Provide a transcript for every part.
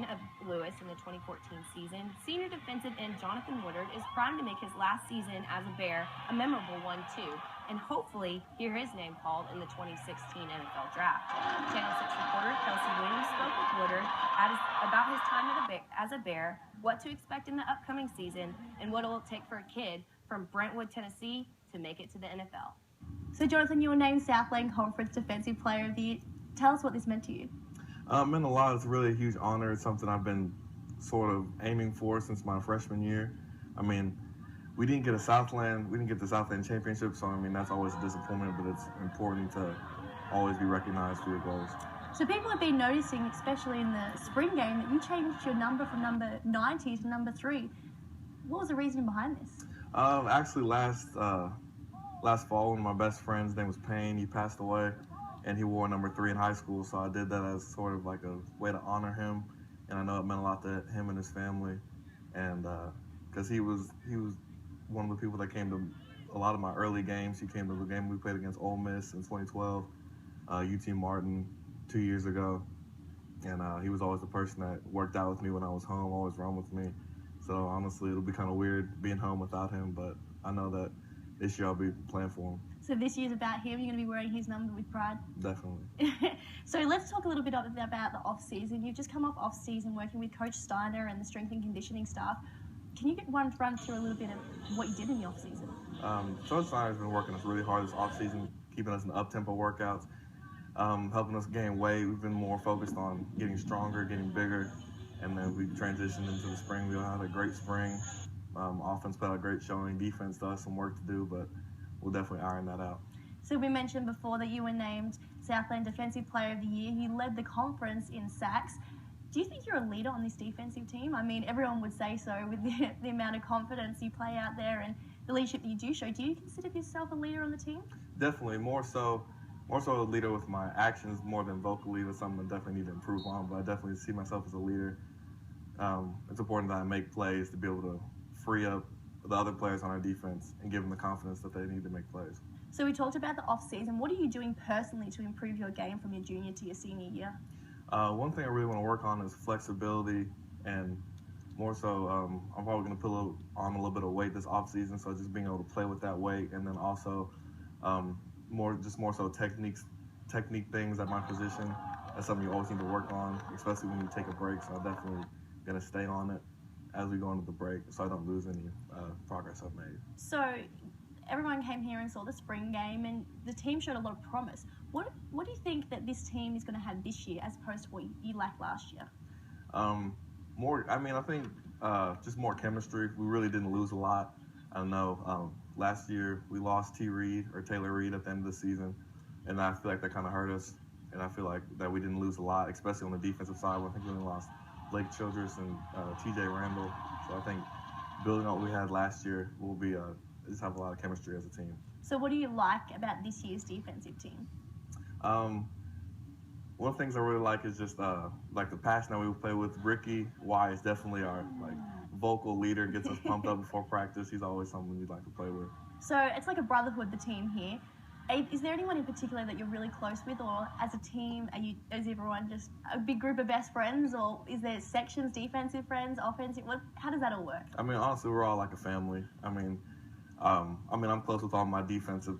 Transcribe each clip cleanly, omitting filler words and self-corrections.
captain of Lewis in the 2014 season, senior defensive end Jonathan Woodard is primed to make his last season as a Bear a memorable one too, and hopefully hear his name called in the 2016 NFL Draft. Channel 6 reporter Kelsey Williams spoke with Woodard about his time as a Bear, what to expect in the upcoming season, and what it will take for a kid from Brentwood, Tennessee to make it to the NFL. So Jonathan, you were named Southland Conference Defensive Player of the Year. Tell us what this meant to you. It meant a lot. It's really a huge honor. It's something I've been sort of aiming for since my freshman year. I mean, we didn't get the Southland championship, so I mean that's always a disappointment, but it's important to always be recognized for your goals. So people have been noticing, especially in the spring game, that you changed your number from number 90 to number 3. What was the reason behind this? Actually, last fall, one of my best friends, his name was Payne, he passed away, and he wore number 3 in high school, so I did that as sort of like a way to honor him, and I know it meant a lot to him and his family, and because he was one of the people that came to a lot of my early games. He came to the game we played against Ole Miss in 2012, UT Martin 2 years ago, and he was always the person that worked out with me when I was home, always run with me. So honestly, it'll be kind of weird being home without him, but I know that this year I'll be playing for him. So this year's about him. You're going to be wearing his number with pride. Definitely. So let's talk a little bit about the off-season. You've just come off off-season working with Coach Steiner and the strength and conditioning staff. Can you run through a little bit of what you did in the off-season? Coach Steiner's been working us really hard this off-season, keeping us in up-tempo workouts, helping us gain weight. We've been more focused on getting stronger, getting bigger, and then we transitioned into the spring. We had a great spring. Offense put out a great showing. Defense does some work to do, but we'll definitely iron that out. So we mentioned before that you were named Southland Defensive Player of the Year. You led the conference in sacks. Do you think you're a leader on this defensive team? I mean, everyone would say so with the amount of confidence you play out there and the leadership that you do show. Do you consider yourself a leader on the team? Definitely, more so a leader with my actions more than vocally. That's something I definitely need to improve on, but I definitely see myself as a leader. It's important that I make plays to be able to free up the other players on our defense and give them the confidence that they need to make plays. So we talked about the off-season. What are you doing personally to improve your game from your junior to your senior year? One thing I really want to work on is flexibility, and more so, I'm probably going to put on a little bit of weight this off-season, so just being able to play with that weight, and then also more so technique things at my position. That's something you always need to work on, especially when you take a break, so I'm definitely going to stay on it as we go into the break so I don't lose any progress I've made. So everyone came here and saw the spring game, and the team showed a lot of promise. What do you think that this team is going to have this year as opposed to what you lacked last year? I think just more chemistry. We really didn't lose a lot. I don't know. Last year we lost Taylor Reed at the end of the season, and I feel like that kind of hurt us. And I feel like that we didn't lose a lot, especially on the defensive side. I think we only lost Blake Childress and T.J. Randall. So I think building on what we had last year, we'll be just have a lot of chemistry as a team. So what do you like about this year's defensive team? One of the things I really like is just like the passion that we play with. Ricky Y is definitely our vocal leader, gets us pumped up before practice. He's always someone we'd like to play with. So it's like a brotherhood, the team here. Is there anyone in particular that you're really close with, or as a team, is everyone just a big group of best friends, or is there sections, defensive friends, offensive? How does that all work? I mean, honestly, we're all like a family. I'm close with all my defensive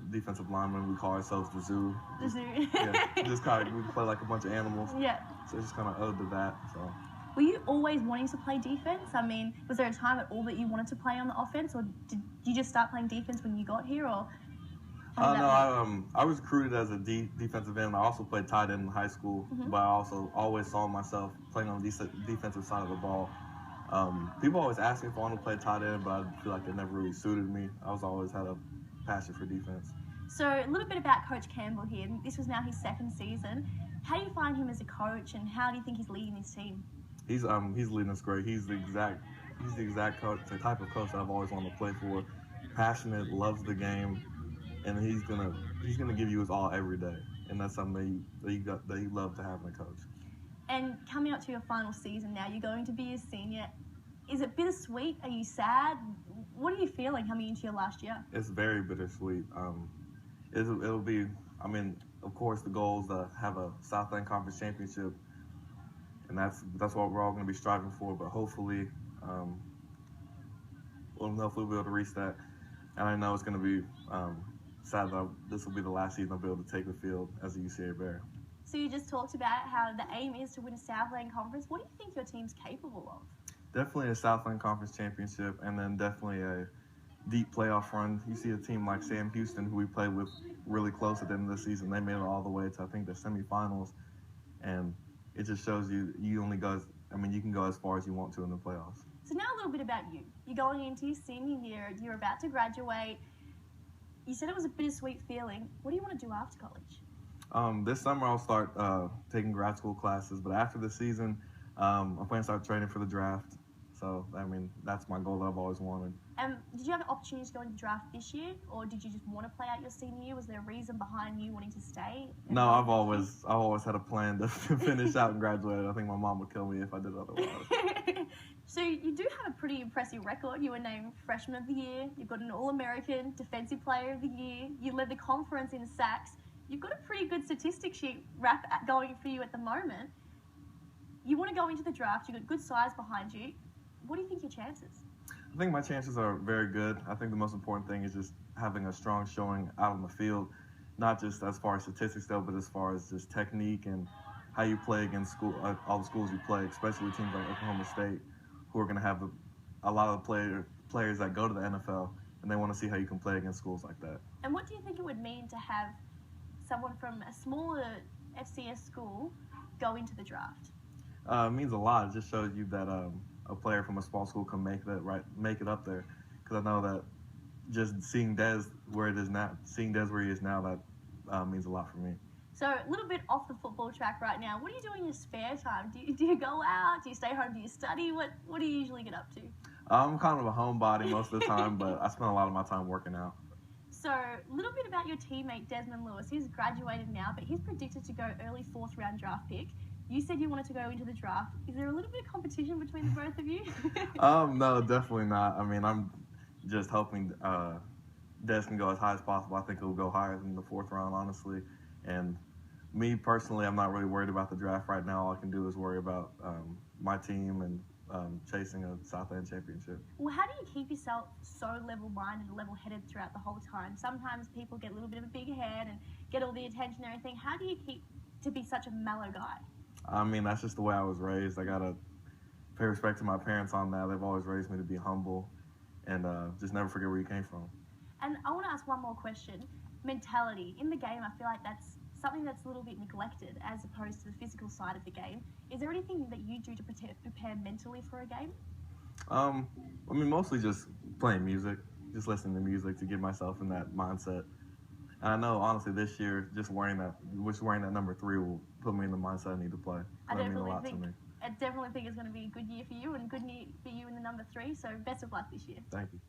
linemen. We call ourselves the zoo. The zoo. Yeah, we play like a bunch of animals. Yeah. So it's just kind of owed to that. So. Were you always wanting to play defense? I mean, was there a time at all that you wanted to play on the offense, or did you just start playing defense when you got here, or? I was recruited as a defensive end. I also played tight end in high school, but I also always saw myself playing on the defensive side of the ball. People always ask me if I want to play tight end, but I feel like it never really suited me. I always had a passion for defense. So a little bit about Coach Campbell here. This was now his second season. How do you find him as a coach, and how do you think he's leading his team? He's leading us great. He's the exact coach, the type of coach that I've always wanted to play for. Passionate, loves the game, and he's gonna give you his all every day, and that's something that you love to have in a coach. And coming up to your final season now, you're going to be a senior. Is it bittersweet? Are you sad? What are you feeling coming into your last year? It's very bittersweet. It'll be, of course, the goal is to have a Southland Conference championship and that's what we're all going to be striving for. But hopefully, hopefully we'll be able to reach that. And I know it's going to be sad that this will be the last season I'll be able to take the field as a UCA Bear. So you just talked about how the aim is to win a Southland Conference. What do you think your team's capable of? Definitely a Southland Conference championship, and then definitely a deep playoff run. You see a team like Sam Houston, who we played with really close at the end of the season. They made it all the way to, I think, the semifinals, and it just shows you you can go as far as you want to in the playoffs. So now a little bit about you. You're going into your senior year. You're about to graduate. You said it was a bittersweet feeling. What do you want to do after college? This summer I'll start taking grad school classes, but after the season, I plan to start training for the draft. So, that's my goal that I've always wanted. Did you have an opportunity to go into the draft this year, or did you just want to play out your senior year? Was there a reason behind you wanting to stay? No, I've always had a plan to finish out and graduate. I think my mom would kill me if I did otherwise. So you do have a pretty impressive record. You were named Freshman of the Year. You've got an All-American Defensive Player of the Year. You led the conference in sacks. You've got a pretty good statistic sheet going for you at the moment. You want to go into the draft. You've got good size behind you. What do you think your chances? I think my chances are very good. I think the most important thing is just having a strong showing out on the field, not just as far as statistics go, but as far as just technique and how you play against all the schools you play, especially teams like Oklahoma State, who are going to have a lot of players that go to the NFL, and they want to see how you can play against schools like that. And what do you think it would mean to have someone from a smaller FCS school go into the draft? It means a lot. It just shows you that a player from a small school can make it up there. Because I know that just seeing Des where he is now, that means a lot for me. So a little bit off the football track right now. What do you do in your spare time? Do you go out? Do you stay home? Do you study? What do you usually get up to? I'm kind of a homebody most of the time, but I spend a lot of my time working out. So a little bit about your teammate Desmond Lewis. He's graduated now, but he's predicted to go early 4th round draft pick. You said you wanted to go into the draft. Is there a little bit of competition between the both of you? No, definitely not. I'm just hoping Des can go as high as possible. I think he'll go higher than the 4th round, honestly. And me personally, I'm not really worried about the draft right now. All I can do is worry about my team and chasing a Southland championship. Well, how do you keep yourself so level-minded and level-headed throughout the whole time? Sometimes people get a little bit of a big head and get all the attention and everything. How do you keep to be such a mellow guy? That's just the way I was raised. I gotta pay respect to my parents on that. They've always raised me to be humble and just never forget where you came from. And I want to ask one more question. Mentality. In the game, I feel like that's something that's a little bit neglected as opposed to the physical side of the game. Is there anything that you do to prepare mentally for a game? Mostly just playing music, just listening to music to get myself in that mindset. And I know, honestly, this year, just wearing that number 3 will put me in the mindset I need to play. I definitely think it's going to be a good year for you and good year for you in the number 3. So best of luck this year. Thank you.